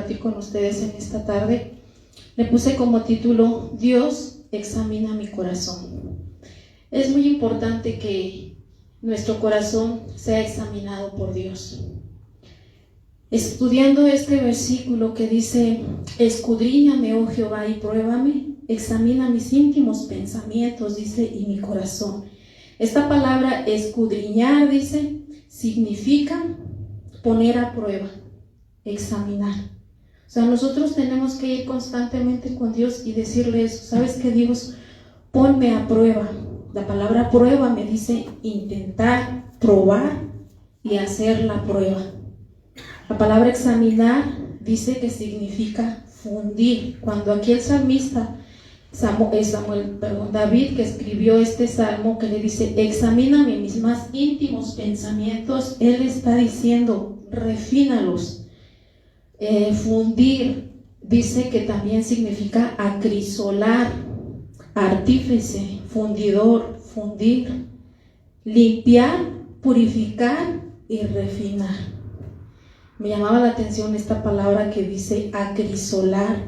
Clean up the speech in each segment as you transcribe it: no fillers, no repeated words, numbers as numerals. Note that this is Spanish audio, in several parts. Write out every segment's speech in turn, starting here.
compartir con ustedes en esta tarde. Le puse como título: Dios examina mi corazón. Es muy importante que nuestro corazón sea examinado por Dios. Estudiando este versículo que dice: escudriñame, oh Jehová, y pruébame, examina mis íntimos pensamientos, dice, y mi corazón. Esta palabra escudriñar, dice, significa poner a prueba, examinar. O sea, nosotros tenemos que ir constantemente con Dios y decirle eso. ¿Sabes qué, Dios? Ponme a prueba. La palabra prueba me dice intentar, probar y hacer la prueba. La palabra examinar dice que significa fundir. Cuando aquí el salmista David, que escribió este salmo, que le dice: examíname mis más íntimos pensamientos, él está diciendo: refínalos. Fundir dice que también significa acrisolar, artífice, fundidor, fundir, limpiar, purificar y refinar. Me llamaba la atención esta palabra que dice acrisolar,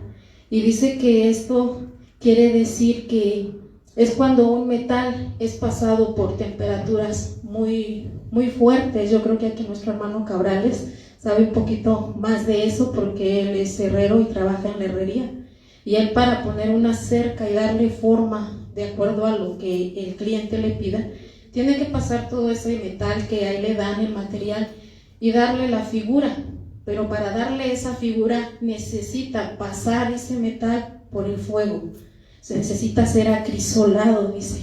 y dice que esto quiere decir que es cuando un metal es pasado por temperaturas muy fuertes. Yo creo que aquí nuestro hermano Cabrales sabe un poquito más de eso, porque él es herrero y trabaja en la herrería, y él, para poner una cerca y darle forma de acuerdo a lo que el cliente le pida, tiene que pasar todo ese metal que ahí le dan, el material, y darle la figura. Pero para darle esa figura necesita pasar ese metal por el fuego, se necesita ser acrisolado, dice.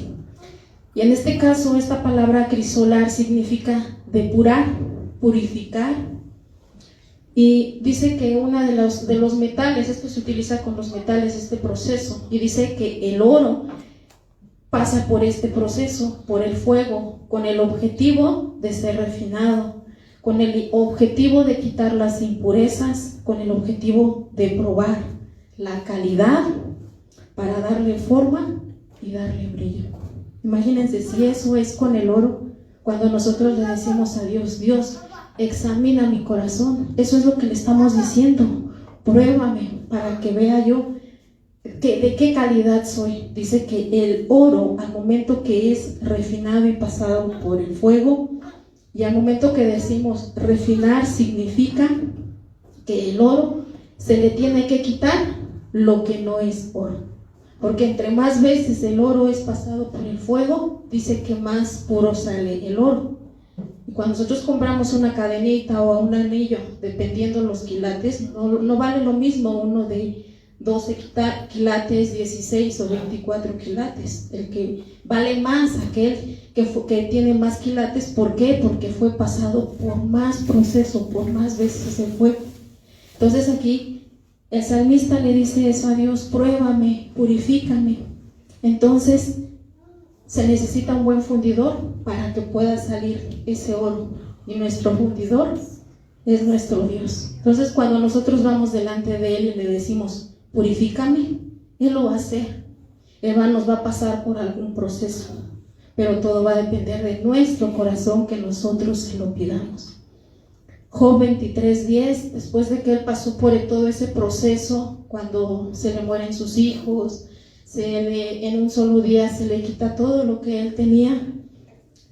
Y en este caso, esta palabra acrisolar significa depurar, purificar. Y dice que uno de los metales, esto se utiliza con los metales, este proceso, y dice que el oro pasa por este proceso, por el fuego, con el objetivo de ser refinado, con el objetivo de quitar las impurezas, con el objetivo de probar la calidad para darle forma y darle brillo. Imagínense si eso es con el oro. Cuando nosotros le decimos a Dios: Dios, examina mi corazón, eso es lo que le estamos diciendo: pruébame para que vea yo de qué calidad soy. Dice que el oro, al momento que es refinado y pasado por el fuego, y al momento que decimos refinar, significa que el oro se le tiene que quitar lo que no es oro, porque entre más veces el oro es pasado por el fuego, dice que más puro sale el oro. Y cuando nosotros compramos una cadenita o un anillo, dependiendo los quilates, no vale lo mismo uno de 12 quilates, 16 o 24 quilates. El que vale más, aquel que tiene más quilates. ¿Por qué? Porque fue pasado por más proceso, por más veces el fuego. Entonces aquí el salmista le dice eso a Dios: pruébame, purifícame. Entonces se necesita un buen fundidor para que pueda salir ese oro, y nuestro fundidor es nuestro Dios. Entonces, cuando nosotros vamos delante de Él y le decimos: purifícame, Él lo va a hacer. Él nos va a pasar por algún proceso, pero todo va a depender de nuestro corazón, que nosotros se lo pidamos. Job 23:10, después de que él pasó por todo ese proceso, cuando se le mueren sus hijos, en un solo día se le quita todo lo que él tenía,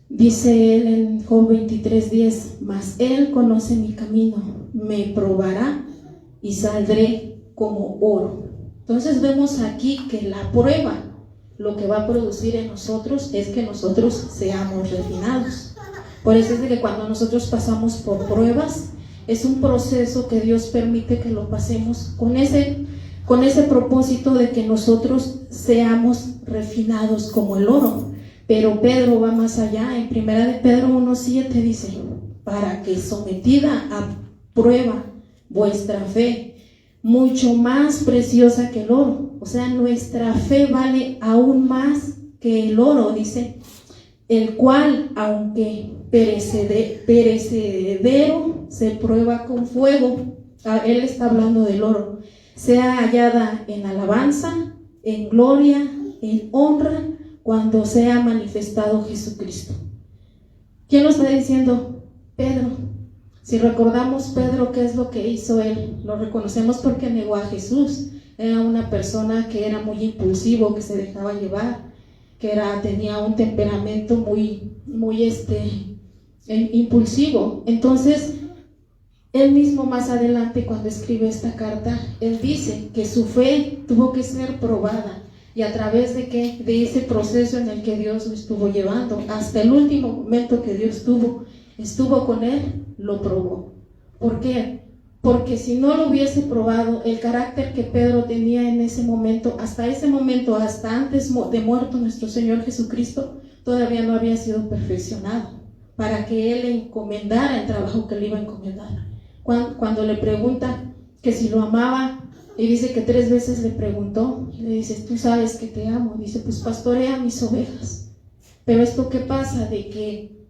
dice él en Job 23:10: mas él conoce mi camino, me probará y saldré como oro. Entonces vemos aquí que la prueba lo que va a producir en nosotros es que nosotros seamos refinados. Por eso es de que cuando nosotros pasamos por pruebas, es un proceso que Dios permite que lo pasemos con ese propósito de que nosotros seamos refinados como el oro. Pero Pedro va más allá. En 1 de Pedro 1:7 dice: para que sometida a prueba vuestra fe, mucho más preciosa que el oro. O sea, nuestra fe vale aún más que el oro, dice, el cual, aunque perecedero, se prueba con fuego. Él está hablando del oro. Sea hallada en alabanza, en gloria, en honra, cuando sea manifestado Jesucristo. ¿Quién lo está diciendo? Pedro. Si recordamos Pedro, ¿qué es lo que hizo él? Lo reconocemos porque negó a Jesús. Era una persona que era muy impulsivo, que se dejaba llevar, que tenía un temperamento muy impulsivo. Entonces, él mismo más adelante, cuando escribe esta carta, él dice que su fe tuvo que ser probada. ¿Y a través de qué? De ese proceso en el que Dios lo estuvo llevando. Hasta el último momento que Dios estuvo con él, lo probó. ¿Por qué? Porque si no lo hubiese probado, el carácter que Pedro tenía en ese momento, hasta antes de muerto nuestro Señor Jesucristo, todavía no había sido perfeccionado para que él le encomendara el trabajo que le iba a encomendar. Cuando le pregunta que si lo amaba, y dice que 3 veces le preguntó, y le dice, tú sabes que te amo. Dice, pues pastorea mis ovejas. Pero esto qué pasa, de que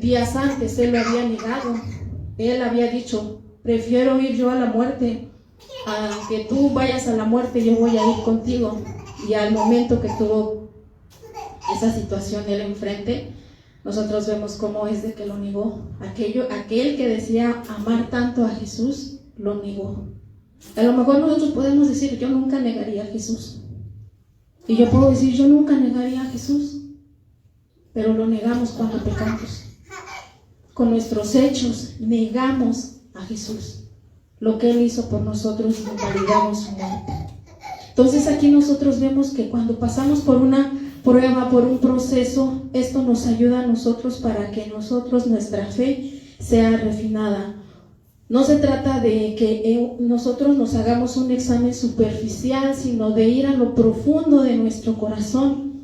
días antes él lo había negado. Él había dicho, prefiero ir yo a la muerte, a que tú vayas a la muerte, yo voy a ir contigo. Y al momento que tuvo esa situación él enfrente, nosotros vemos cómo es de que lo negó. Aquel que decía amar tanto a Jesús, lo negó. A lo mejor nosotros podemos decir, yo nunca negaría a Jesús. Y yo puedo decir, yo nunca negaría a Jesús. Pero lo negamos cuando pecamos. Con nuestros hechos negamos a Jesús. Lo que Él hizo por nosotros, invalidamos su muerte. Entonces aquí nosotros vemos que cuando pasamos por una prueba, por un proceso, esto nos ayuda a nosotros para que nuestra fe sea refinada. No se trata de que nosotros nos hagamos un examen superficial, sino de ir a lo profundo de nuestro corazón.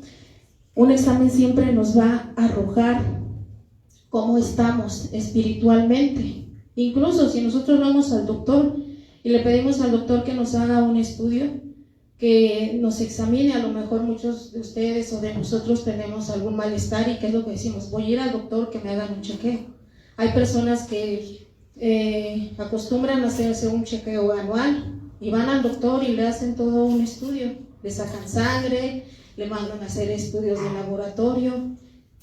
Un examen siempre nos va a arrojar cómo estamos espiritualmente. Incluso si nosotros vamos al doctor y le pedimos al doctor que nos haga un estudio, que nos examine, a lo mejor muchos de ustedes o de nosotros tenemos algún malestar y ¿qué es lo que decimos? Voy a ir al doctor que me hagan un chequeo. Hay personas que acostumbran a hacerse un chequeo anual y van al doctor y le hacen todo un estudio, le sacan sangre, le mandan a hacer estudios de laboratorio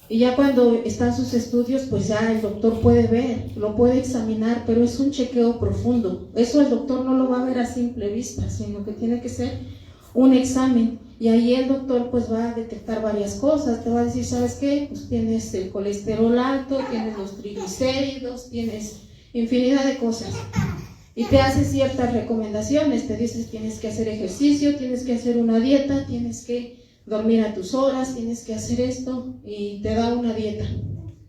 y ya cuando están sus estudios, pues ya el doctor puede ver, lo puede examinar, pero es un chequeo profundo. Eso el doctor no lo va a ver a simple vista, sino que tiene que ser un examen, y ahí el doctor pues va a detectar varias cosas. Te va a decir, ¿sabes qué? Pues tienes el colesterol alto, tienes los triglicéridos, tienes infinidad de cosas, y te hace ciertas recomendaciones. Te dices, tienes que hacer ejercicio, tienes que hacer una dieta, tienes que dormir a tus horas, tienes que hacer esto, y te da una dieta.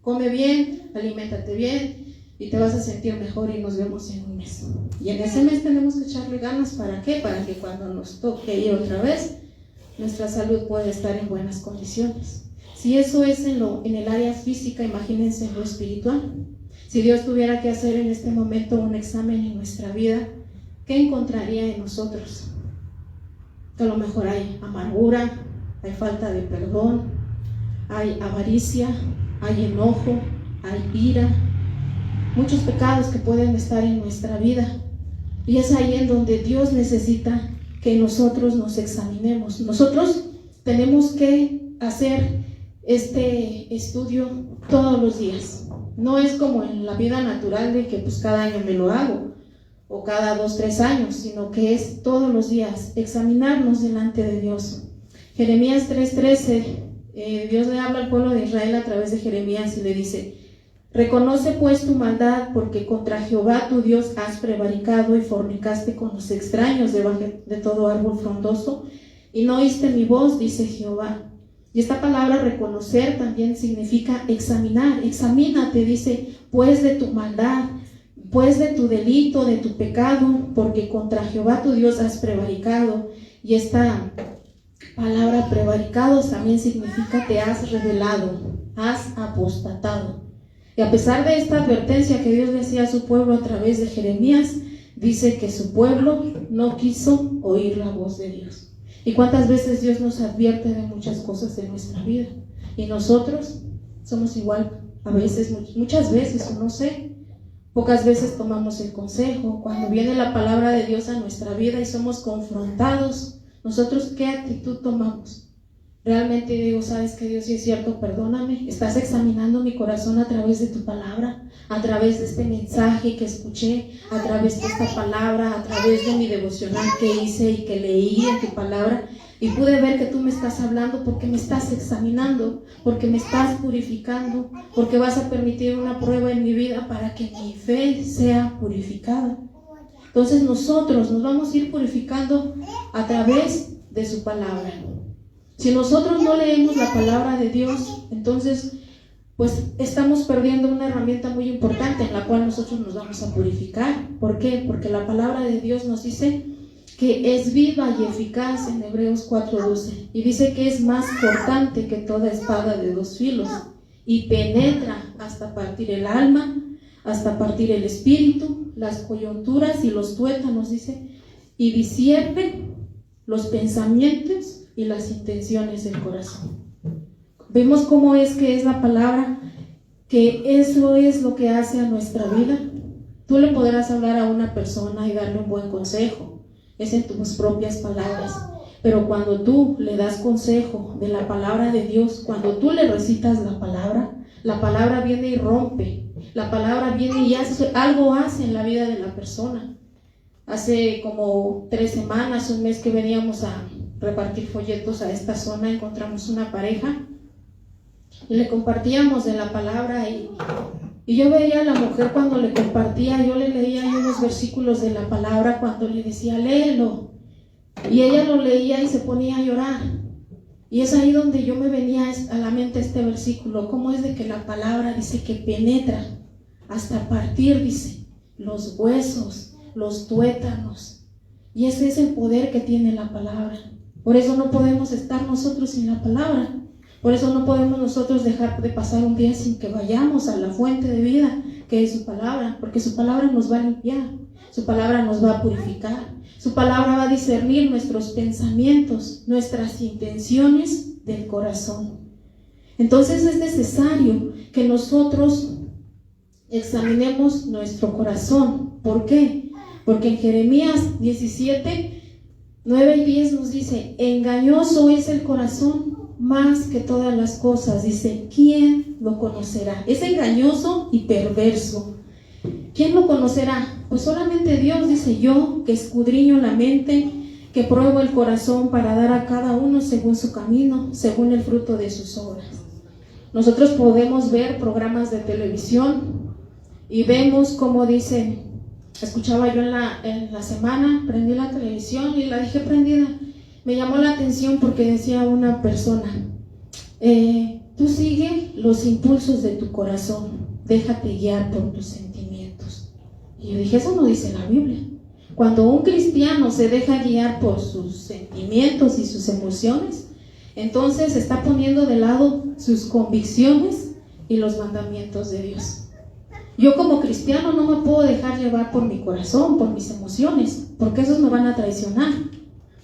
Come bien, aliméntate bien y te vas a sentir mejor, y nos vemos en un mes. Y en ese mes tenemos que echarle ganas. ¿Para qué? Para que cuando nos toque ir otra vez, nuestra salud pueda estar en buenas condiciones. Si eso es en el área física, imagínense en lo espiritual. Si Dios tuviera que hacer en este momento un examen en nuestra vida, ¿qué encontraría en nosotros? Que a lo mejor hay amargura, hay falta de perdón, hay avaricia, hay enojo, hay ira, muchos pecados que pueden estar en nuestra vida. Y es ahí en donde Dios necesita que nosotros nos examinemos. Nosotros tenemos que hacer este estudio todos los días. No es como en la vida natural de que pues cada año me lo hago, o cada 2, 3 años, sino que es todos los días examinarnos delante de Dios. Jeremías 3:13, Dios le habla al pueblo de Israel a través de Jeremías y le dice: reconoce pues tu maldad, porque contra Jehová tu Dios has prevaricado y fornicaste con los extraños debajo de todo árbol frondoso, y no oíste mi voz, dice Jehová. Y esta palabra reconocer también significa examinar. Examínate, dice, pues de tu maldad, pues de tu delito, de tu pecado, porque contra Jehová tu Dios has prevaricado. Y esta palabra prevaricado también significa te has rebelado, has apostatado. Y a pesar de esta advertencia que Dios le hacía a su pueblo a través de Jeremías, dice que su pueblo no quiso oír la voz de Dios. ¿Y cuántas veces Dios nos advierte de muchas cosas de nuestra vida? Y nosotros somos igual, a veces, muchas veces, o no sé, pocas veces tomamos el consejo. Cuando viene la palabra de Dios a nuestra vida y somos confrontados, nosotros ¿qué actitud tomamos? realmente digo, ¿sabes qué, Dios? Si es cierto, perdóname. Estás examinando mi corazón a través de tu palabra, a través de este mensaje que escuché, a través de esta palabra, a través de mi devocional que hice y que leí en tu palabra. Y pude ver que tú me estás hablando porque me estás examinando, porque me estás purificando, porque vas a permitir una prueba en mi vida para que mi fe sea purificada. Entonces nosotros nos vamos a ir purificando a través de su palabra. Si nosotros no leemos la palabra de Dios, entonces pues estamos perdiendo una herramienta muy importante en la cual nosotros nos vamos a purificar. ¿Por qué? Porque la palabra de Dios nos dice que es viva y eficaz en Hebreos 4:12, y dice que es más cortante que toda espada de dos filos y penetra hasta partir el alma, hasta partir el espíritu, las coyunturas y los tuétanos, dice, y discierne los pensamientos y las intenciones del corazón. Vemos cómo es que es la palabra, que eso es lo que hace a nuestra vida. Tú le podrás hablar a una persona y darle un buen consejo, es en tus propias palabras, pero cuando tú le das consejo de la palabra de Dios, cuando tú le recitas la palabra viene y rompe, la palabra viene y algo hace en la vida de la persona. Hace como 3 semanas, un mes que veníamos a repartir folletos a esta zona, encontramos una pareja y le compartíamos de la palabra y yo veía a la mujer cuando le compartía, yo le leía unos versículos de la palabra cuando le decía, léelo, y ella lo leía y se ponía a llorar. Y es ahí donde yo me venía a la mente este versículo, cómo es de que la palabra dice que penetra hasta partir, dice, los huesos, los tuétanos, y ese es el poder que tiene la palabra. Por eso no podemos estar nosotros sin la palabra. Por eso no podemos nosotros dejar de pasar un día sin que vayamos a la fuente de vida, que es su palabra, porque su palabra nos va a limpiar, su palabra nos va a purificar, su palabra va a discernir nuestros pensamientos, nuestras intenciones del corazón. Entonces es necesario que nosotros examinemos nuestro corazón. ¿Por qué? Porque en Jeremías 17, 9 y 10 nos dice, engañoso es el corazón más que todas las cosas, dice, ¿quién lo conocerá? Es engañoso y perverso. ¿Quién lo conocerá? Pues solamente Dios, dice, yo que escudriño la mente, que pruebo el corazón para dar a cada uno según su camino, según el fruto de sus obras. Nosotros podemos ver programas de televisión y vemos cómo dice, escuchaba yo en la semana, prendí la televisión y la dejé prendida. Me llamó la atención porque decía una persona, tú sigue los impulsos de tu corazón, déjate guiar por tus sentimientos. Y yo dije, eso no dice la Biblia. Cuando un cristiano se deja guiar por sus sentimientos y sus emociones, entonces está poniendo de lado sus convicciones y los mandamientos de Dios. Yo como cristiano no me puedo dejar llevar por mi corazón, por mis emociones, porque esos me van a traicionar.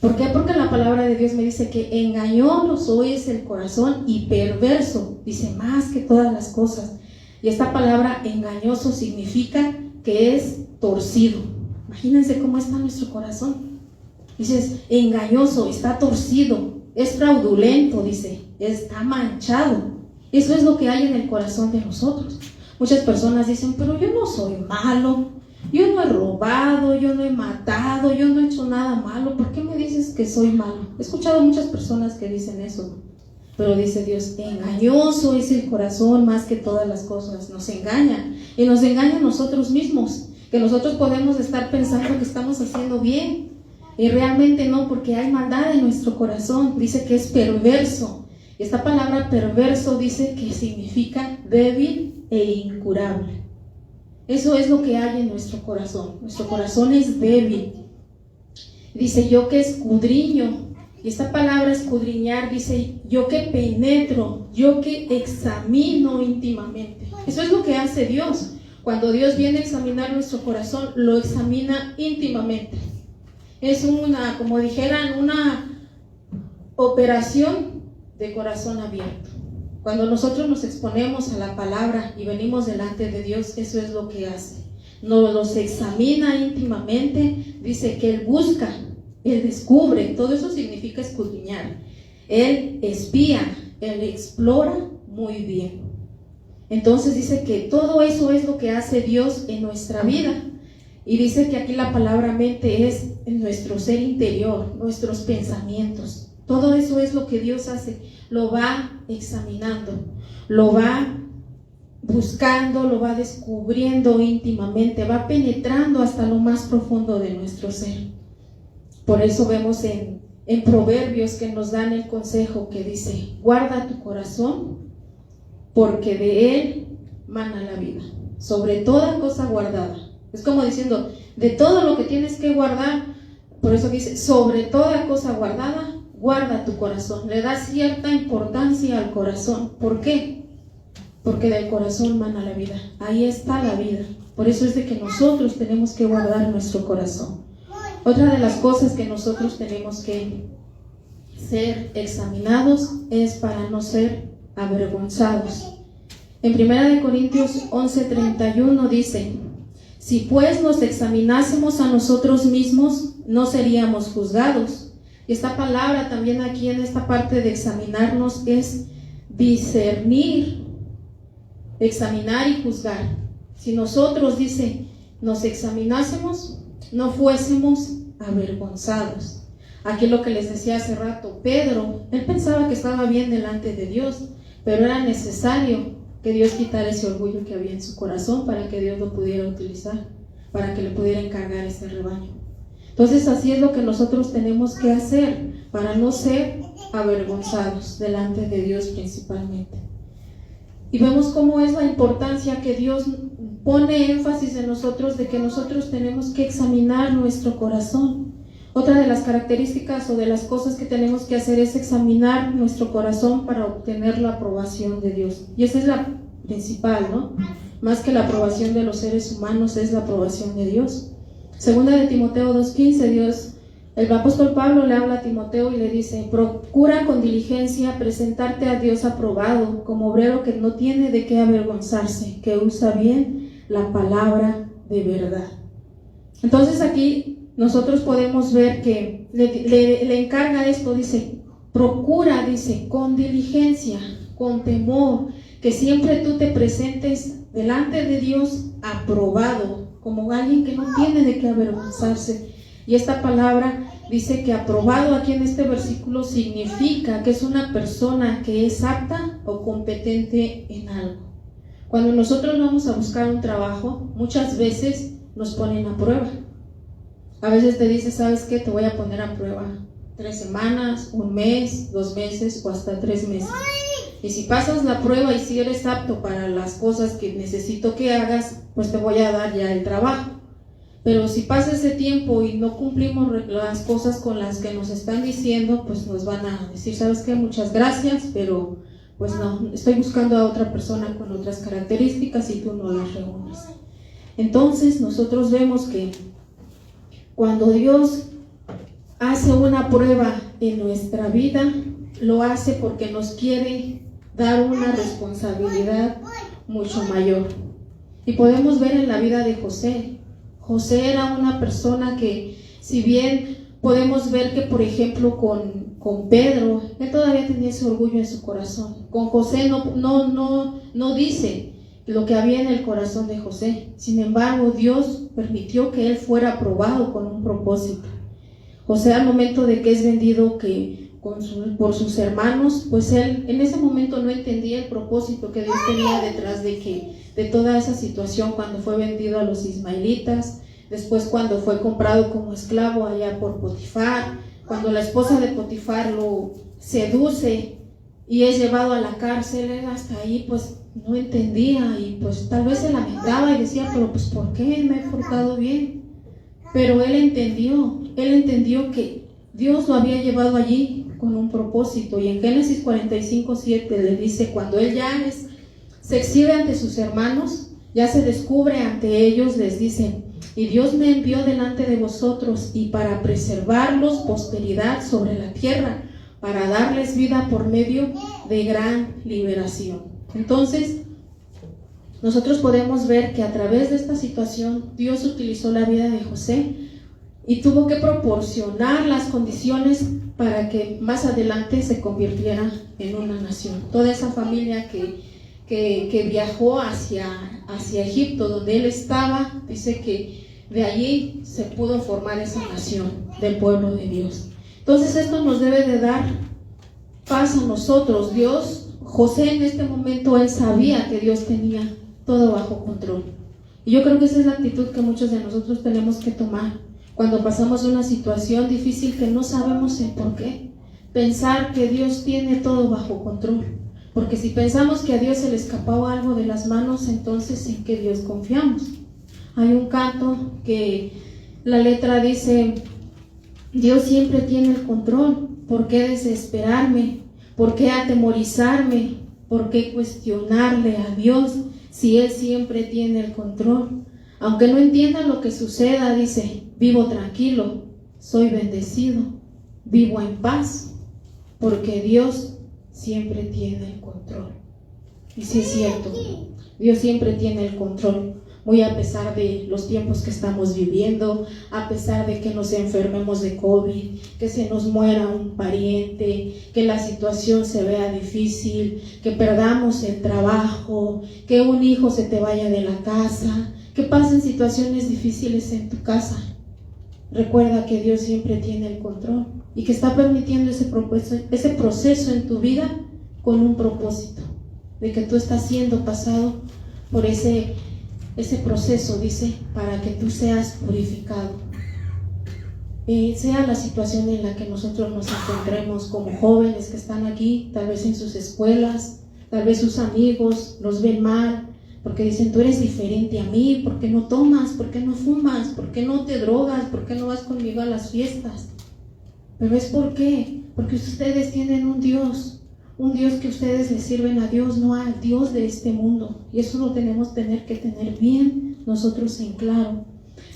¿Por qué? Porque la palabra de Dios me dice que engañoso es el corazón y perverso, dice, más que todas las cosas. Y esta palabra engañoso significa que es torcido. Imagínense cómo está nuestro corazón. Dices, engañoso, está torcido, es fraudulento, dice, está manchado. Eso es lo que hay en el corazón de nosotros. Muchas personas dicen, pero yo no soy malo, yo no he robado, yo no he matado, yo no he hecho nada malo, ¿por qué me dices que soy malo? He escuchado muchas personas que dicen eso, pero dice Dios, engañoso es el corazón más que todas las cosas. Nos engaña, y nos engaña a nosotros mismos, que nosotros podemos estar pensando que estamos haciendo bien, y realmente no, porque hay maldad en nuestro corazón. Dice que es perverso. Esta palabra perverso dice que significa débil e incurable. Eso es lo que hay en nuestro corazón. Nuestro corazón es débil. Dice, yo que escudriño. Y esta palabra escudriñar dice, yo que penetro, yo que examino íntimamente. Eso es lo que hace Dios. Cuando Dios viene a examinar nuestro corazón, lo examina íntimamente. Es una, como dijeran, una operación de corazón abierto. Cuando nosotros nos exponemos a la palabra y venimos delante de Dios, eso es lo que hace. Nos los examina íntimamente, dice que Él busca, Él descubre, todo eso significa escudriñar. Él espía, Él explora muy bien. Entonces dice que todo eso es lo que hace Dios en nuestra vida. Y dice que aquí la palabra mente es en nuestro ser interior, nuestros pensamientos. Todo eso es lo que Dios hace. Lo va examinando, lo va buscando, lo va descubriendo íntimamente, va penetrando hasta lo más profundo de nuestro ser. Por eso vemos en Proverbios que nos dan el consejo que dice: guarda tu corazón, porque de él mana la vida, sobre toda cosa guardada. Es como diciendo, de todo lo que tienes que guardar, por eso dice, sobre toda cosa guardada, guarda tu corazón. Le da cierta importancia al corazón. ¿Por qué? Porque del corazón mana la vida. Ahí está la vida. Por eso es de que nosotros tenemos que guardar nuestro corazón. Otra de las cosas que nosotros tenemos que ser examinados es para no ser avergonzados. En 1 Corintios 11:31 dice: si pues nos examinásemos a nosotros mismos, no seríamos juzgados. Y esta palabra también aquí en esta parte de examinarnos es discernir, examinar y juzgar. Si nosotros, dice, nos examinásemos, no fuésemos avergonzados. Aquí lo que les decía hace rato, Pedro, él pensaba que estaba bien delante de Dios, pero era necesario que Dios quitara ese orgullo que había en su corazón para que Dios lo pudiera utilizar, para que le pudiera encargar ese rebaño. Entonces así es lo que nosotros tenemos que hacer para no ser avergonzados delante de Dios principalmente. Y vemos cómo es la importancia que Dios pone énfasis en nosotros, de que nosotros tenemos que examinar nuestro corazón. Otra de las características o de las cosas que tenemos que hacer es examinar nuestro corazón para obtener la aprobación de Dios. Y esa es la principal, ¿no? Más que la aprobación de los seres humanos, es la aprobación de Dios. Segunda de Timoteo 2:15, el apóstol Pablo le habla a Timoteo y le dice: procura con diligencia presentarte a Dios aprobado, como obrero que no tiene de qué avergonzarse, que usa bien la palabra de verdad. Entonces aquí nosotros podemos ver que le encarga esto, dice, procura, dice, con diligencia, con temor, que siempre tú te presentes delante de Dios aprobado, como alguien que no tiene de qué avergonzarse. Y esta palabra dice que aprobado aquí en este versículo significa que es una persona que es apta o competente en algo. Cuando nosotros vamos a buscar un trabajo, muchas veces nos ponen a prueba. A veces te dice, ¿sabes qué? Te voy a poner a prueba 3 semanas, 1 mes, 2 meses o hasta 3 meses. Y si pasas la prueba y si eres apto para las cosas que necesito que hagas, pues te voy a dar ya el trabajo. Pero si pasa ese tiempo y no cumplimos las cosas con las que nos están diciendo, pues nos van a decir, ¿sabes qué? Muchas gracias, pero pues no, estoy buscando a otra persona con otras características y tú no las reúnes. Entonces nosotros vemos que cuando Dios hace una prueba en nuestra vida, lo hace porque nos quiere dar una responsabilidad mucho mayor. Y podemos ver en la vida de José. José era una persona que, si bien podemos ver que, por ejemplo, con Pedro, él todavía tenía ese orgullo en su corazón. Con José no dice lo que había en el corazón de José. Sin embargo, Dios permitió que él fuera probado con un propósito. José, al momento de que es vendido por sus hermanos, pues él en ese momento no entendía el propósito que Dios tenía detrás de toda esa situación, cuando fue vendido a los ismaelitas, después cuando fue comprado como esclavo allá por Potifar, cuando la esposa de Potifar lo seduce y es llevado a la cárcel. Él hasta ahí pues no entendía y pues tal vez se lamentaba y decía, pero pues ¿por qué me he portado bien? Pero él entendió que Dios lo había llevado allí con un propósito. Y en Génesis 45:7 le dice, cuando él ya se exhibe ante sus hermanos, ya se descubre ante ellos, les dice, y Dios me envió delante de vosotros y para preservarlos posteridad sobre la tierra, para darles vida por medio de gran liberación. Entonces, nosotros podemos ver que a través de esta situación, Dios utilizó la vida de José y tuvo que proporcionar las condiciones para que más adelante se convirtiera en una nación. Toda esa familia que viajó hacia Egipto, donde él estaba, dice que de allí se pudo formar esa nación del pueblo de Dios. Entonces esto nos debe de dar paz a nosotros. José en este momento, él sabía que Dios tenía todo bajo control. Y yo creo que esa es la actitud que muchos de nosotros tenemos que tomar cuando pasamos una situación difícil que no sabemos el por qué. Pensar que Dios tiene todo bajo control. Porque si pensamos que a Dios se le escapaba algo de las manos, entonces ¿en qué Dios confiamos? Hay un canto que la letra dice: Dios siempre tiene el control. ¿Por qué desesperarme? ¿Por qué atemorizarme? ¿Por qué cuestionarle a Dios si Él siempre tiene el control? Aunque no entienda lo que suceda, dice, vivo tranquilo, soy bendecido, vivo en paz, porque Dios siempre tiene el control. Y sí es cierto, Dios siempre tiene el control. Muy a pesar de los tiempos que estamos viviendo, a pesar de que nos enfermemos de COVID, que se nos muera un pariente, que la situación se vea difícil, que perdamos el trabajo, que un hijo se te vaya de la casa, que pasen situaciones difíciles en tu casa. Recuerda que Dios siempre tiene el control y que está permitiendo ese proceso en tu vida con un propósito, de que tú estás siendo pasado por ese proceso, dice, para que tú seas purificado. Sea la situación en la que nosotros nos encontremos como jóvenes que están aquí, tal vez en sus escuelas, tal vez sus amigos los ven mal, porque dicen, tú eres diferente a mí, ¿por qué no tomas? ¿Por qué no fumas? ¿Por qué no te drogas? ¿Por qué no vas conmigo a las fiestas? Pero es porque ustedes tienen un Dios que ustedes le sirven a Dios, no al Dios de este mundo, y eso lo tenemos que tener bien nosotros en claro.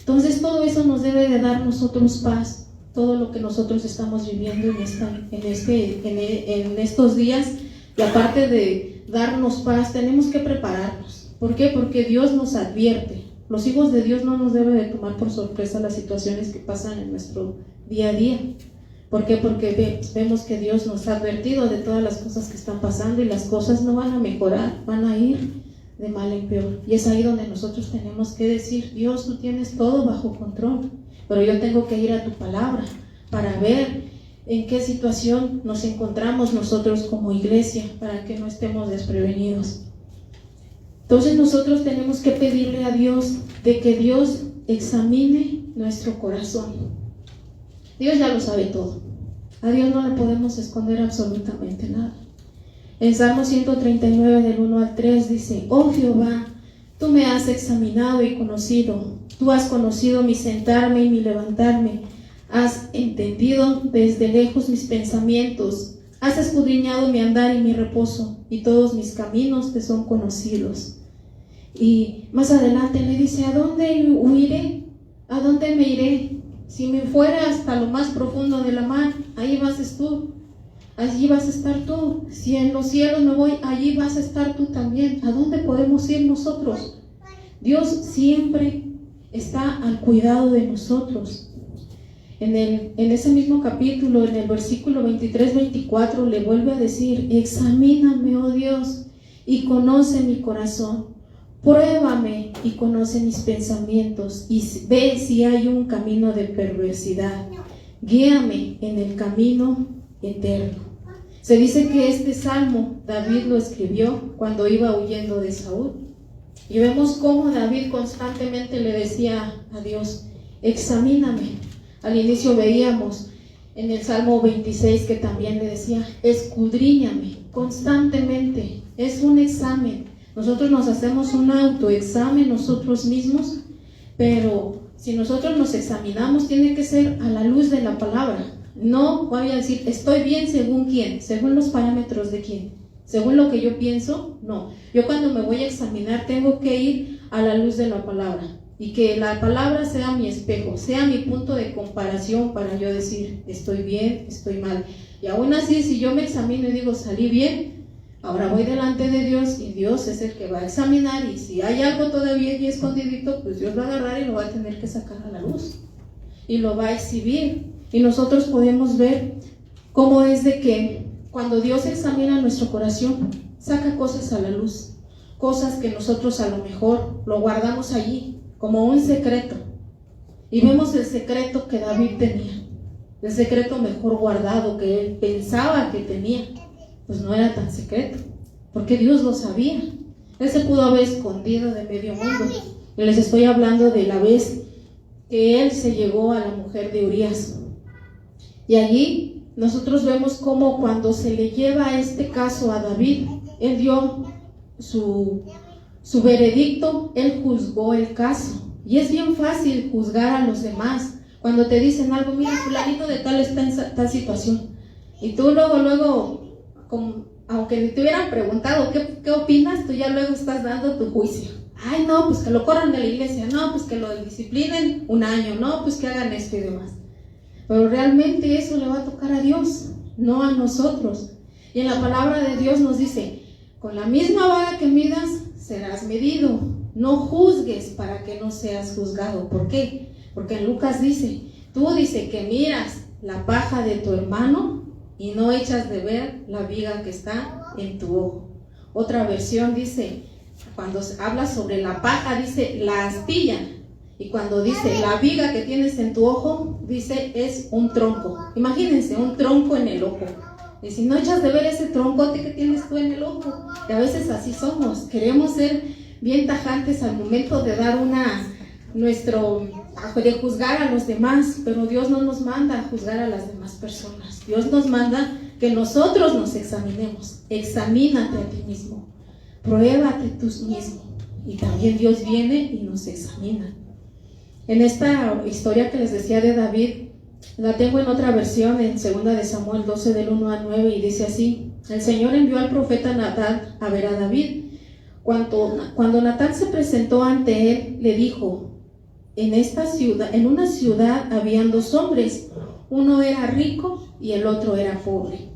Entonces todo eso nos debe de dar nosotros paz, todo lo que nosotros estamos viviendo en estos días, y aparte de darnos paz, tenemos que prepararnos. ¿Por qué? Porque Dios nos advierte. Los hijos de Dios no nos debe de tomar por sorpresa las situaciones que pasan en nuestro día a día. ¿Por qué? Porque vemos que Dios nos ha advertido de todas las cosas que están pasando y las cosas no van a mejorar, van a ir de mal en peor. Y es ahí donde nosotros tenemos que decir, Dios, tú tienes todo bajo control, pero yo tengo que ir a tu palabra para ver en qué situación nos encontramos nosotros como iglesia, para que no estemos desprevenidos. Entonces nosotros tenemos que pedirle a Dios de que Dios examine nuestro corazón. Dios ya lo sabe todo. A Dios no le podemos esconder absolutamente nada. En Salmo 139 del 1 al 3 dice: Oh Jehová, tú me has examinado y conocido. Tú has conocido mi sentarme y mi levantarme. Has entendido desde lejos mis pensamientos. Has escudriñado mi andar y mi reposo, y todos mis caminos te son conocidos. Y más adelante le dice: ¿a dónde huiré? ¿A dónde me iré? Si me fuera hasta lo más profundo de la mar, ahí vas a estar. Allí vas a estar tú. Si en los cielos me voy, allí vas a estar tú también. ¿A dónde podemos ir nosotros? Dios siempre está al cuidado de nosotros. En ese mismo capítulo, en el versículo 23-24, le vuelve a decir: examíname, oh Dios, y conoce mi corazón. Pruébame y conoce mis pensamientos, y ve si hay un camino de perversidad. Guíame en el camino eterno. Se dice que este salmo David lo escribió cuando iba huyendo de Saúl. Y vemos cómo David constantemente le decía a Dios: examíname. Al inicio veíamos en el Salmo 26 que también le decía: escudriñame constantemente. Es un examen. Nosotros nos hacemos un autoexamen nosotros mismos, pero si nosotros nos examinamos, tiene que ser a la luz de la palabra. No voy a decir, estoy bien según quién, según los parámetros de quién, según lo que yo pienso. No, yo cuando me voy a examinar tengo que ir a la luz de la palabra, y que la palabra sea mi espejo, sea mi punto de comparación para yo decir, estoy bien, estoy mal. Y aún así, si yo me examino y digo, salí bien, ahora voy delante de Dios, y Dios es el que va a examinar, y si hay algo todavía y escondidito, pues Dios va a agarrar y lo va a tener que sacar a la luz. y lo va a exhibir. Y nosotros podemos ver cómo es de que cuando Dios examina nuestro corazón, saca cosas a la luz, cosas que nosotros a lo mejor lo guardamos allí como un secreto. Y vemos el secreto que David tenía, el secreto mejor guardado que él pensaba que tenía, pues no era tan secreto, porque Dios lo sabía. Él se pudo haber escondido de medio mundo. Y les estoy hablando de la vez que él se llegó a la mujer de Urías. Y allí nosotros vemos cómo cuando se le lleva este caso a David, él dio su veredicto, él juzgó el caso. Y es bien fácil juzgar a los demás. Cuando te dicen algo, mira, fulanito de tal está en tal situación. Y tú luego, aunque te hubieran preguntado ¿qué opinas? Tú ya luego estás dando tu juicio. Ay, no, pues que lo corran de la iglesia. No, pues que lo disciplinen un año. No, pues que hagan esto y demás. Pero realmente eso le va a tocar a Dios, no a nosotros. Y en la palabra de Dios nos dice, con la misma vara que midas, serás medido. No juzgues para que no seas juzgado. ¿Por qué? Porque en Lucas dice, tú dice que miras la paja de tu hermano y no echas de ver la viga que está en tu ojo. Otra versión dice, cuando habla sobre la paja, dice la astilla. Y cuando dice la viga que tienes en tu ojo, dice es un tronco. Imagínense, un tronco en el ojo. Y si no echas de ver ese troncote que tienes tú en el ojo, que a veces así somos, queremos ser bien tajantes al momento de dar de juzgar a los demás, pero Dios no nos manda a juzgar a las demás personas. Dios nos manda que nosotros nos examinemos. Examínate a ti mismo, pruébate tú mismo. Y también Dios viene y nos examina. En esta historia que les decía de David, la tengo en otra versión, en 2 de Samuel 12 del 1 al 9, y dice así: el Señor envió al profeta Natán a ver a David. Cuando Natán se presentó ante él, le dijo: en una ciudad habían dos hombres, uno era rico y el otro era pobre.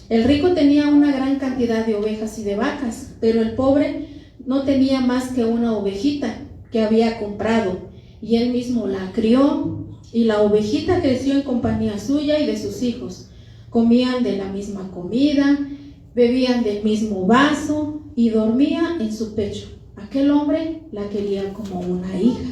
El rico tenía una gran cantidad de ovejas y de vacas, pero el pobre no tenía más que una ovejita que había comprado, y él mismo la crió, y la ovejita creció en compañía suya y de sus hijos. Comían de la misma comida, bebían del mismo vaso y dormía en su pecho. Aquel hombre la quería como una hija.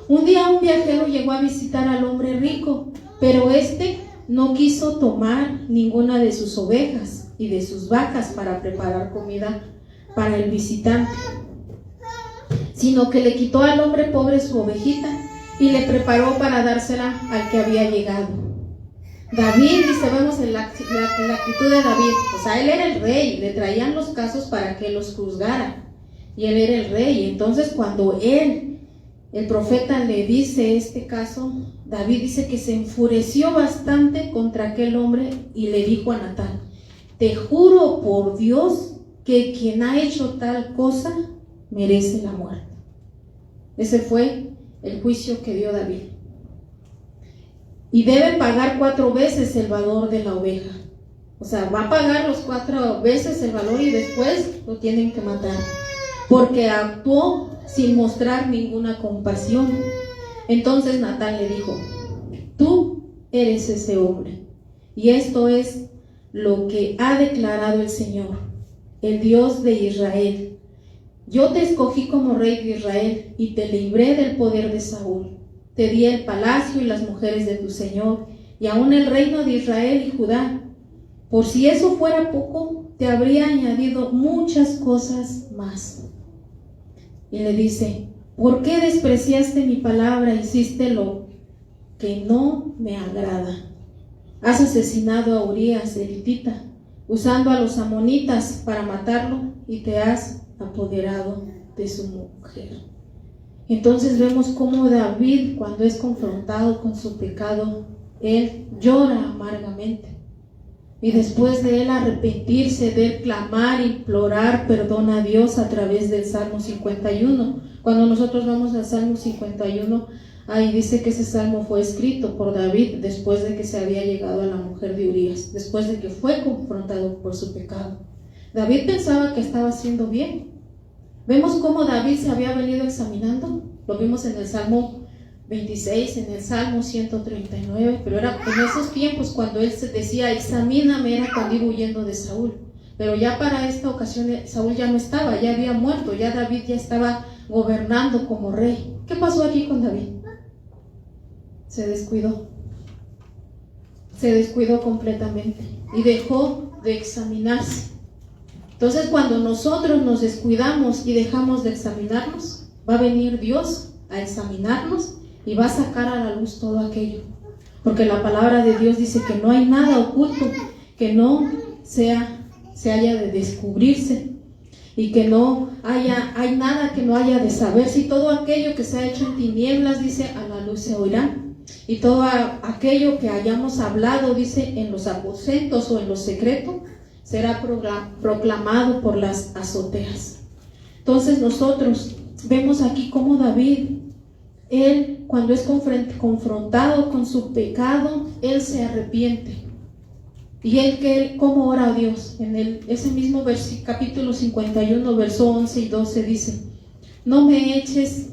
Un día un viajero llegó a visitar al hombre rico, pero éste no quiso tomar ninguna de sus ovejas y de sus vacas para preparar comida para el visitante, sino que le quitó al hombre pobre su ovejita y le preparó para dársela al que había llegado. David, dice, vemos en la actitud de David, o sea, él era el rey, le traían los casos para que los juzgara, y él era el rey. Entonces cuando el profeta le dice este caso, David dice que se enfureció bastante contra aquel hombre y le dijo a Natán: te juro por Dios que quien ha hecho tal cosa merece la muerte. Ese fue el juicio que dio David. Y debe pagar 4 veces el valor de la oveja. O sea, va a pagar los 4 veces el valor y después lo tienen que matar, porque actuó sin mostrar ninguna compasión. Entonces Natán le dijo: tú eres ese hombre, y esto es lo que ha declarado el Señor, el Dios de Israel. Yo te escogí como rey de Israel y te libré del poder de Saúl. Te di el palacio y las mujeres de tu Señor, y aún el reino de Israel y Judá. Por si eso fuera poco, te habría añadido muchas cosas más. Y le dice: ¿por qué despreciaste mi palabra? Hiciste lo que no me agrada. Has asesinado a Urías elitita, usando a los amonitas para matarlo, y te has apoderado de su mujer. Entonces vemos cómo David, cuando es confrontado con su pecado, él llora amargamente. Y después de él arrepentirse, de él clamar, implorar perdón a Dios a través del Salmo 51. Cuando nosotros vamos al Salmo 51, ahí dice que ese salmo fue escrito por David después de que se había llegado a la mujer de Urías, después de que fue confrontado por su pecado. David pensaba que estaba haciendo bien. Vemos cómo David se había venido examinando. Lo vimos en el Salmo 26, en el Salmo 139, pero era en esos tiempos cuando él se decía, examíname, era cuando iba huyendo de Saúl. Pero ya para esta ocasión Saúl ya no estaba, ya había muerto, ya David ya estaba gobernando como rey. ¿Qué pasó aquí con David? Se descuidó completamente y dejó de examinarse. Entonces, cuando nosotros nos descuidamos y dejamos de examinarnos, va a venir Dios a examinarnos y va a sacar a la luz todo aquello, porque la palabra de Dios dice que no hay nada oculto que no se haya de descubrirse, y que no hay nada que no haya de saberse, y todo aquello que se ha hecho en tinieblas, dice, a la luz se oirá, y todo aquello que hayamos hablado, dice, en los aposentos o en lo secreto, será proclamado por las azoteas. Entonces nosotros vemos aquí cómo David, él cuando es confrontado con su pecado, él se arrepiente. Y él cómo ora a Dios. En ese mismo capítulo 51, verso 11 y 12 dice: no me eches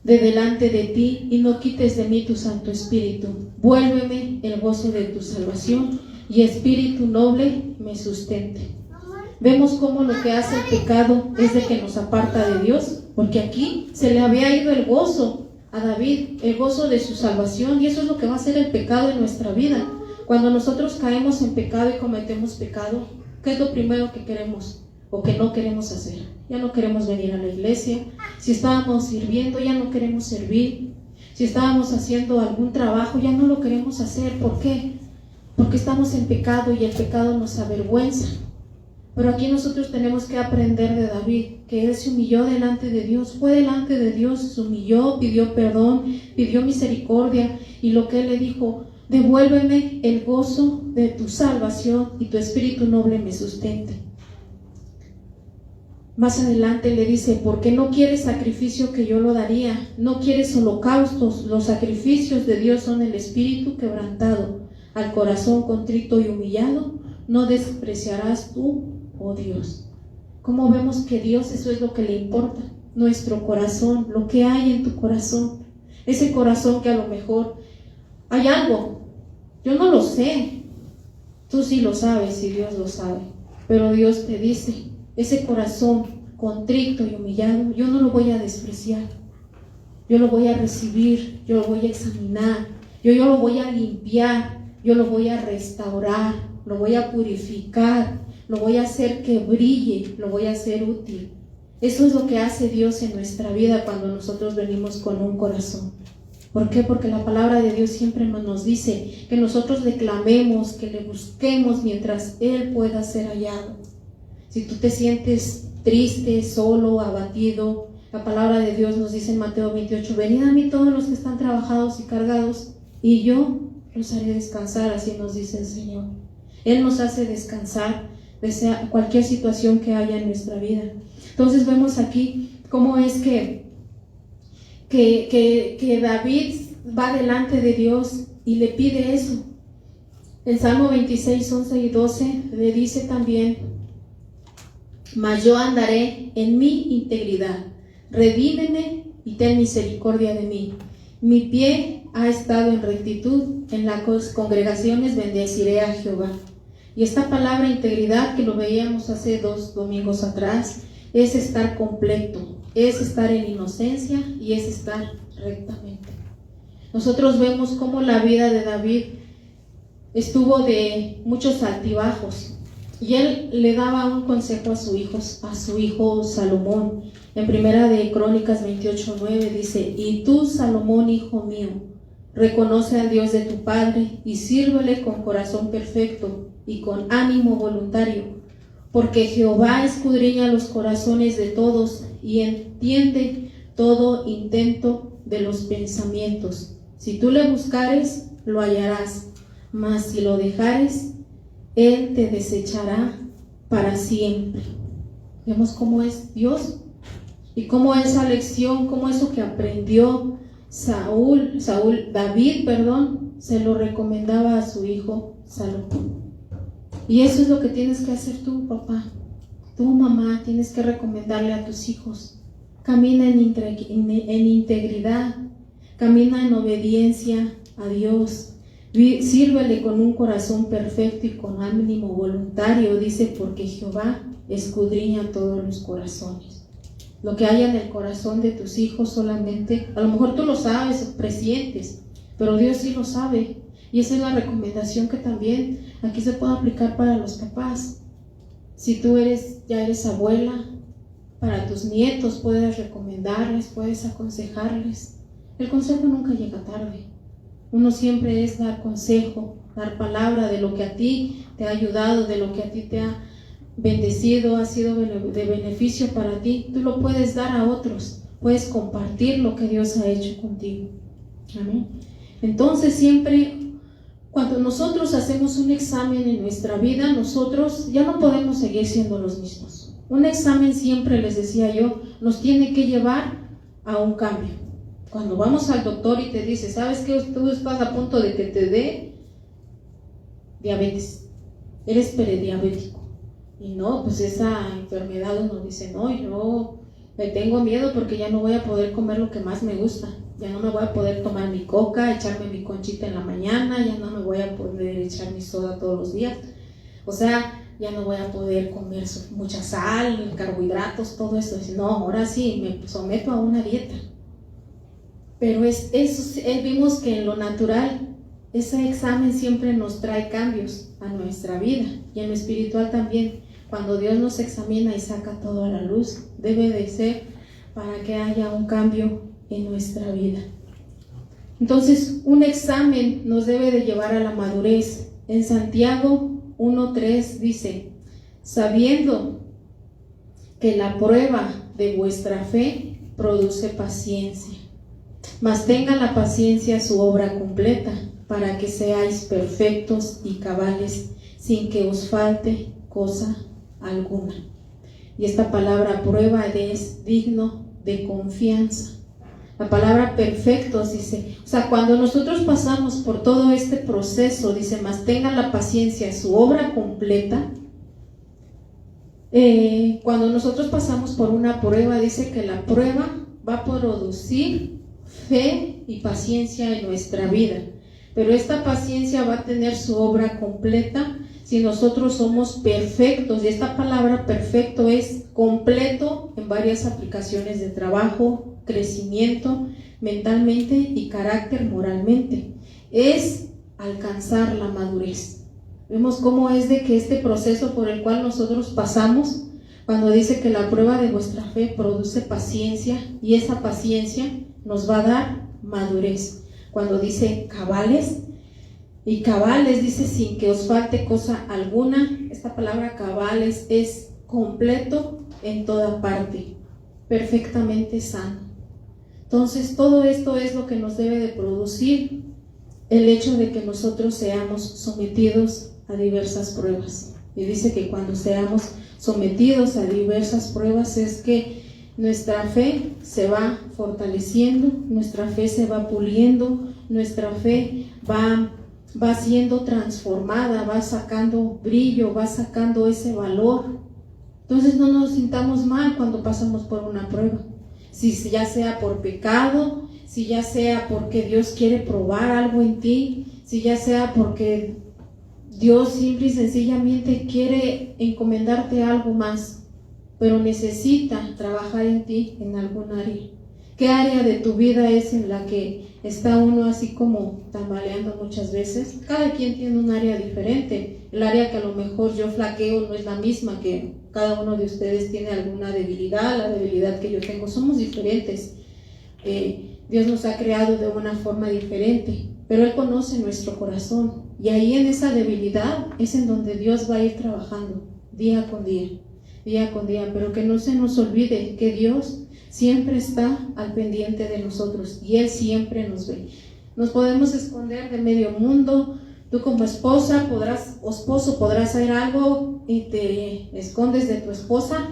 de delante de ti y no quites de mí tu Santo Espíritu. Vuélveme el gozo de tu salvación y espíritu noble me sustente. Vemos cómo lo que hace el pecado es de que nos aparta de Dios, porque aquí se le había ido el gozo a David, el gozo de su salvación, y eso es lo que va a hacer el pecado en nuestra vida. Cuando nosotros caemos en pecado y cometemos pecado, ¿qué es lo primero que queremos o que no queremos hacer? Ya no queremos venir a la iglesia. Si estábamos sirviendo, ya no queremos servir. Si estábamos haciendo algún trabajo, ya no lo queremos hacer. ¿Por qué? Porque estamos en pecado y el pecado nos avergüenza. Pero aquí nosotros tenemos que aprender de David, que él se humilló delante de Dios, fue delante de Dios, se humilló, pidió perdón, pidió misericordia, y lo que él le dijo: devuélveme el gozo de tu salvación y tu espíritu noble me sustente. Más adelante le dice: porque no quieres sacrificio que yo lo daría, no quieres holocaustos, los sacrificios de Dios son el espíritu quebrantado, al corazón contrito y humillado, no despreciarás tú, oh Dios. ¿Cómo vemos que Dios eso es lo que le importa? Nuestro corazón, lo que hay en tu corazón, ese corazón que a lo mejor hay algo, yo no lo sé, tú sí lo sabes y Dios lo sabe, pero Dios te dice: ese corazón contrito y humillado, yo no lo voy a despreciar, yo lo voy a recibir, yo lo voy a examinar, yo lo voy a limpiar, yo lo voy a restaurar, lo voy a purificar, lo voy a hacer que brille, lo voy a hacer útil. Eso es lo que hace Dios en nuestra vida cuando nosotros venimos con un corazón. ¿Por qué? Porque la palabra de Dios siempre nos dice que nosotros le clamemos, que le busquemos mientras Él pueda ser hallado. Si tú te sientes triste, solo, abatido, la palabra de Dios nos dice en Mateo 28: venid a mí todos los que están trabajados y cargados, y yo los haré descansar. Así nos dice el Señor. Él nos hace descansar de cualquier situación que haya en nuestra vida. Entonces vemos aquí cómo es que David va delante de Dios y le pide eso. El Salmo 26, 11 y 12 le dice también: mas yo andaré en mi integridad, redímeme y ten misericordia de mí. Mi pie ha estado en rectitud, en las congregaciones bendeciré a Jehová. Y esta palabra integridad, que lo veíamos hace 2 domingos atrás, es estar completo, es estar en inocencia y es estar rectamente. Nosotros vemos cómo la vida de David estuvo de muchos altibajos, y él le daba un consejo a su hijo Salomón. En Primera de Crónicas 28:9 dice: y tú, Salomón, hijo mío, reconoce al Dios de tu padre y sírvele con corazón perfecto y con ánimo voluntario, porque Jehová escudriña los corazones de todos y entiende todo intento de los pensamientos. Si tú le buscares, lo hallarás, mas si lo dejares, Él te desechará para siempre. Vemos cómo es Dios y cómo esa lección, cómo eso que aprendió David, se lo recomendaba a su hijo Salomón. Y eso es lo que tienes que hacer tú, papá, tú, mamá, tienes que recomendarle a tus hijos: camina en integridad, Camina en obediencia a Dios. Sírvele con un corazón perfecto y con ánimo voluntario, dice, porque Jehová escudriña todos los corazones. Lo que haya en el corazón de tus hijos solamente, a lo mejor tú lo sabes o presientes, pero Dios sí lo sabe. Y esa es la recomendación que también aquí se puede aplicar para los papás. Si tú ya eres abuela, para tus nietos puedes recomendarles, puedes aconsejarles. El consejo nunca llega tarde. Uno siempre es dar consejo, dar palabra de lo que a ti te ha ayudado, de lo que a ti te ha bendecido, ha sido de beneficio para ti. Tú lo puedes dar a otros, puedes compartir lo que Dios ha hecho contigo. Amén. Entonces siempre, cuando nosotros hacemos un examen en nuestra vida, nosotros ya no podemos seguir siendo los mismos. Un examen siempre, les decía yo, nos tiene que llevar a un cambio. Cuando vamos al doctor y te dice, ¿sabes qué? Tú estás a punto de que te dé diabetes, eres prediabético. Y no, pues esa enfermedad uno dice, no, yo le tengo miedo porque ya no voy a poder comer lo que más me gusta. Ya no me voy a poder tomar mi coca, echarme mi conchita en la mañana, ya no me voy a poder echar mi soda todos los días. O sea, ya no voy a poder comer mucha sal, carbohidratos, todo eso. No, ahora sí, me someto a una dieta. Pero vimos que en lo natural, ese examen siempre nos trae cambios a nuestra vida. Y en lo espiritual también, cuando Dios nos examina y saca todo a la luz, debe de ser para que haya un cambio en nuestra vida. Entonces, un examen nos debe de llevar a la madurez. En Santiago 1:3 dice, sabiendo que la prueba de vuestra fe produce paciencia, mas tenga la paciencia su obra completa, para que seáis perfectos y cabales, sin que os falte cosa alguna. Y esta palabra prueba es digno de confianza. La palabra perfectos dice, o sea, cuando nosotros pasamos por todo este proceso, dice, mas tengan la paciencia, su obra completa. Cuando nosotros pasamos por una prueba, dice que la prueba va a producir fe y paciencia en nuestra vida. Pero esta paciencia va a tener su obra completa si nosotros somos perfectos. Y esta palabra perfecto es completo en varias aplicaciones de trabajo, crecimiento mentalmente y carácter moralmente. Es alcanzar la madurez. Vemos cómo es de que este proceso por el cual nosotros pasamos, cuando dice que la prueba de vuestra fe produce paciencia, y esa paciencia nos va a dar madurez. Cuando dice cabales, y cabales dice sin que os falte cosa alguna. Esta palabra cabales es completo en toda parte, perfectamente sano. Entonces todo esto es lo que nos debe de producir el hecho de que nosotros seamos sometidos a diversas pruebas. Y dice que cuando seamos sometidos a diversas pruebas es que nuestra fe se va fortaleciendo, nuestra fe se va puliendo, nuestra fe va siendo transformada, va sacando brillo, va sacando ese valor. Entonces no nos sintamos mal cuando pasamos por una prueba, si ya sea por pecado, si ya sea porque Dios quiere probar algo en ti, si ya sea porque Dios simple y sencillamente quiere encomendarte algo más, pero necesita trabajar en ti en algún área. ¿Qué área de tu vida es en la que está uno así como tambaleando muchas veces? Cada quien tiene un área diferente. El área que a lo mejor yo flaqueo no es la misma que cada uno de ustedes. Tiene alguna debilidad, la debilidad que yo tengo. Somos diferentes. Dios nos ha creado de una forma diferente, pero Él conoce nuestro corazón. Y ahí en esa debilidad es en donde Dios va a ir trabajando día con día, día con día. Pero que no se nos olvide que Dios siempre está al pendiente de nosotros y Él siempre nos ve. Nos podemos esconder de medio mundo. Tú como esposa o esposo podrás hacer algo y te escondes de tu esposa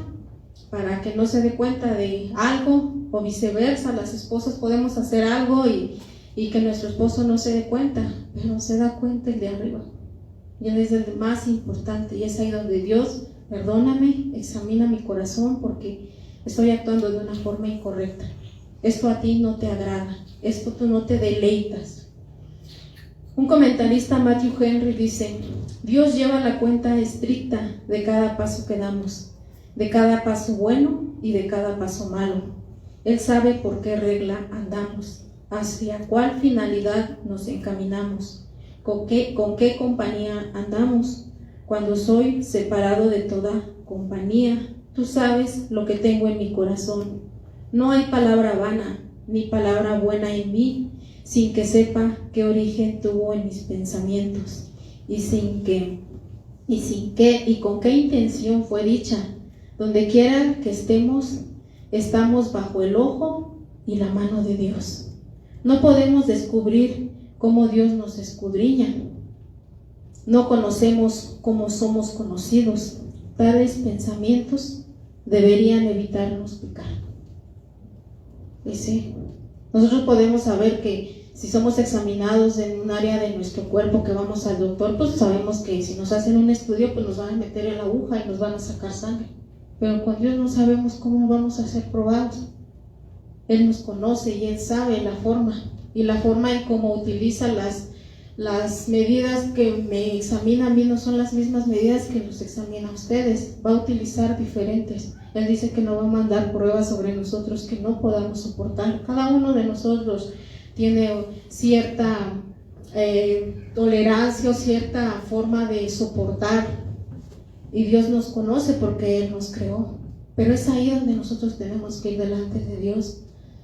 para que no se dé cuenta de algo, o viceversa. Las esposas podemos hacer algo y que nuestro esposo no se dé cuenta, pero se da cuenta el de arriba, y Él es el más importante. Y es ahí donde Dios, perdóname, examina mi corazón porque estoy actuando de una forma incorrecta. Esto a ti no te agrada, esto tú no te deleitas. Un comentarista, Matthew Henry, dice: Dios lleva la cuenta estricta de cada paso que damos, de cada paso bueno y de cada paso malo. Él sabe por qué regla andamos, hacia cuál finalidad nos encaminamos, con qué compañía andamos. Cuando soy separado de toda compañía, tú sabes lo que tengo en mi corazón. No hay palabra vana, ni palabra buena en mí, sin que sepa qué origen tuvo en mis pensamientos, y con qué intención fue dicha. Donde quiera que estemos, estamos bajo el ojo y la mano de Dios. No podemos descubrir cómo Dios nos escudriña. No conocemos cómo somos conocidos. Tales pensamientos deberían evitarnos pecar. Y sí, nosotros podemos saber que si somos examinados en un área de nuestro cuerpo, que vamos al doctor, pues sabemos que si nos hacen un estudio, pues nos van a meter en la aguja y nos van a sacar sangre. Pero con Dios no sabemos cómo vamos a ser probados. Él nos conoce y Él sabe la forma, y la forma en cómo utiliza las medidas que me examina a mí no son las mismas medidas que los examina a ustedes. Va a utilizar diferentes. Él dice que no va a mandar pruebas sobre nosotros que no podamos soportar. Cada uno de nosotros tiene cierta tolerancia o cierta forma de soportar, y Dios nos conoce porque Él nos creó. Pero es ahí donde nosotros tenemos que ir delante de Dios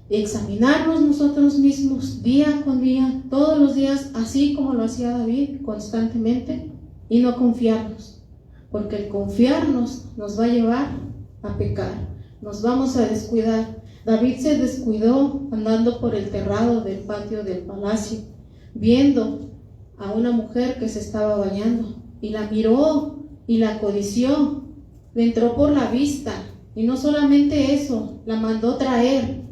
y examinarnos nosotros mismos día con día, todos los días, así como lo hacía David, constantemente, y no confiarnos, porque el confiarnos nos va a llevar a pecar, nos vamos a descuidar. David se descuidó andando por el terrado del patio del palacio, viendo a una mujer que se estaba bañando, y la miró y la codició, le entró por la vista, y no solamente eso, la mandó traer.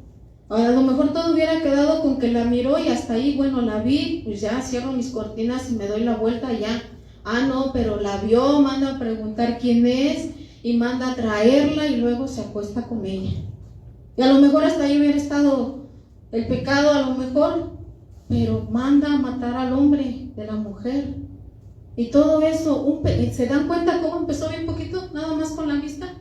Ahora, a lo mejor todo hubiera quedado con que la miró y hasta ahí, bueno, la vi, pues ya cierro mis cortinas y me doy la vuelta y ya. Ah, no, pero la vio, manda a preguntar quién es y manda a traerla y luego se acuesta con ella. Y a lo mejor hasta ahí hubiera estado el pecado, a lo mejor, pero manda a matar al hombre de la mujer. Y todo eso, ¿se dan cuenta cómo empezó bien poquito? Nada más con la vista,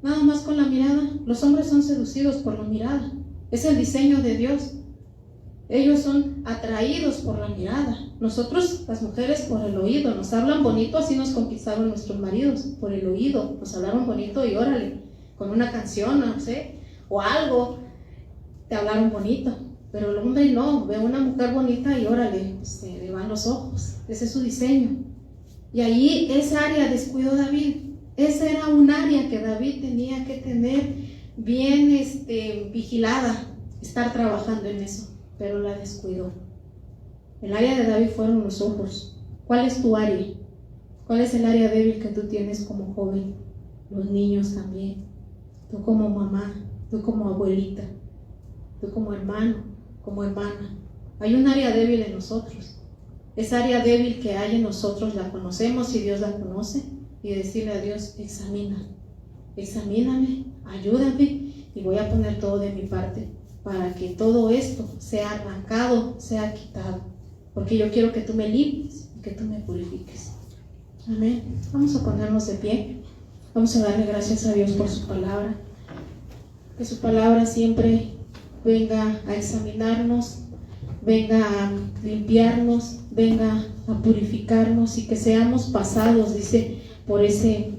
nada más con la mirada. Los hombres son seducidos por la mirada. Es el diseño de Dios. Ellos son atraídos por la mirada. Nosotros, las mujeres, por el oído. Nos hablan bonito, así nos conquistaron nuestros maridos, por el oído. Nos hablaron bonito y órale, con una canción, no sé, o algo, te hablaron bonito. Pero el hombre no, ve a una mujer bonita y órale, se le van los ojos. Ese es su diseño. Y ahí esa área descuidó David. Esa era un área que David tenía que tener bien vigilada, estar trabajando en eso, pero la descuidó. El área de David fueron los ojos. ¿Cuál es tu área? ¿Cuál es el área débil que tú tienes como joven? Los niños también. Tú como mamá, tú como abuelita, tú como hermano, como hermana. Hay un área débil en nosotros. Esa área débil que hay en nosotros la conocemos y Dios la conoce, y decirle a Dios: examíname, ayúdame, y voy a poner todo de mi parte para que todo esto sea arrancado, sea quitado, porque yo quiero que tú me limpies y que tú me purifiques. Amén. Vamos a ponernos de pie. Vamos a darle gracias a Dios por su palabra. Que su palabra siempre venga a examinarnos, venga a limpiarnos, venga a purificarnos, y que seamos pasados, dice, por ese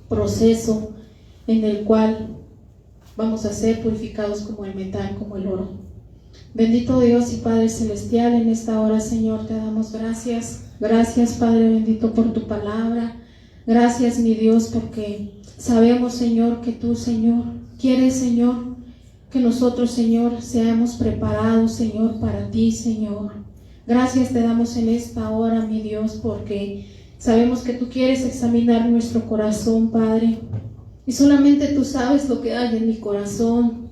proceso en el cual vamos a ser purificados como el metal, como el oro. Bendito Dios y Padre Celestial, en esta hora, Señor, te damos gracias. Gracias, Padre bendito, por tu palabra. Gracias, mi Dios, porque sabemos, Señor, que tú, Señor, quieres, Señor, que nosotros, Señor, seamos preparados, Señor, para ti, Señor. Gracias te damos en esta hora, mi Dios, porque sabemos que tú quieres examinar nuestro corazón, Padre. Y solamente tú sabes lo que hay en mi corazón.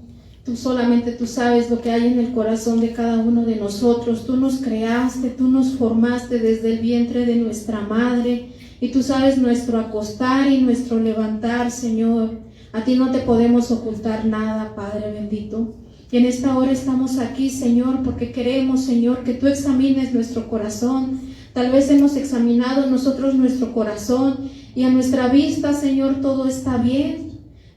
Solamente tú sabes lo que hay en el corazón de cada uno de nosotros. Tú nos creaste, tú nos formaste desde el vientre de nuestra madre. Y tú sabes nuestro acostar y nuestro levantar, Señor. A ti no te podemos ocultar nada, Padre bendito. Y en esta hora estamos aquí, Señor, porque queremos, Señor, que tú examines nuestro corazón. Tal vez hemos examinado nosotros nuestro corazón y a nuestra vista, Señor, todo está bien.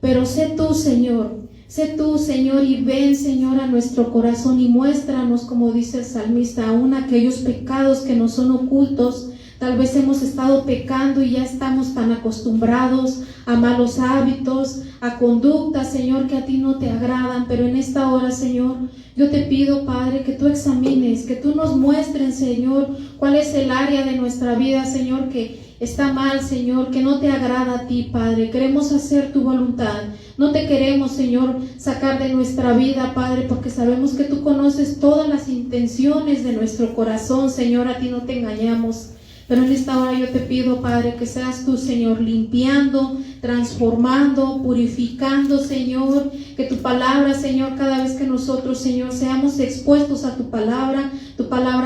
Pero sé tú, Señor, y ven, Señor, a nuestro corazón y muéstranos, como dice el salmista, aún aquellos pecados que nos son ocultos. Tal vez hemos estado pecando y ya estamos tan acostumbrados a malos hábitos, a conductas, Señor, que a ti no te agradan. Pero en esta hora, Señor, yo te pido, Padre, que tú examines, que tú nos muestres, Señor, cuál es el área de nuestra vida, Señor, que está mal, Señor, que no te agrada a ti, Padre. Queremos hacer tu voluntad. No te queremos, Señor, sacar de nuestra vida, Padre, porque sabemos que tú conoces todas las intenciones de nuestro corazón, Señor. A ti no te engañamos. Pero en esta hora yo te pido, Padre, que seas tú, Señor, limpiando, transformando, purificando, Señor. Que tu palabra, Señor, cada vez que nosotros, Señor, seamos expuestos a tu palabra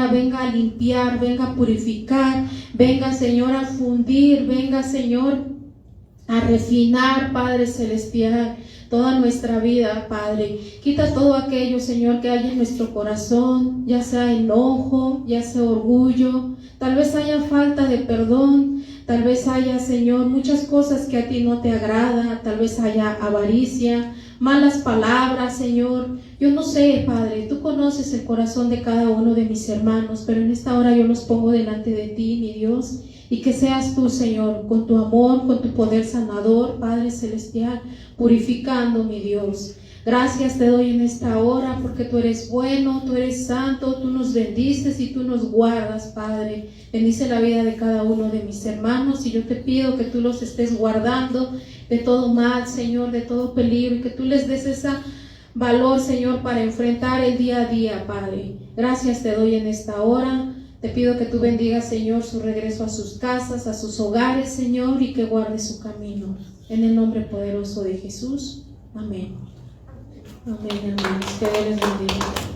venga a limpiar, venga a purificar, venga, Señor, a fundir, venga, Señor, a refinar, Padre celestial, toda nuestra vida, Padre. Quita todo aquello, Señor, que haya en nuestro corazón, ya sea enojo, ya sea orgullo, tal vez haya falta de perdón, tal vez haya, Señor, muchas cosas que a ti no te agrada, tal vez haya avaricia, malas palabras, Señor. Yo no sé, Padre, tú conoces el corazón de cada uno de mis hermanos, pero en esta hora yo los pongo delante de ti, mi Dios, y que seas tú, Señor, con tu amor, con tu poder sanador, Padre celestial, purificando, mi Dios. Gracias te doy en esta hora porque tú eres bueno, tú eres santo, tú nos bendices y tú nos guardas, Padre. Bendice la vida de cada uno de mis hermanos y yo te pido que tú los estés guardando de todo mal, Señor, de todo peligro y que tú les des ese valor, Señor, para enfrentar el día a día, Padre. Gracias te doy en esta hora. Te pido que tú bendigas, Señor, su regreso a sus casas, a sus hogares, Señor, y que guarde su camino. En el nombre poderoso de Jesús. Amén. Amén, hermanos. Que Dios les bendiga.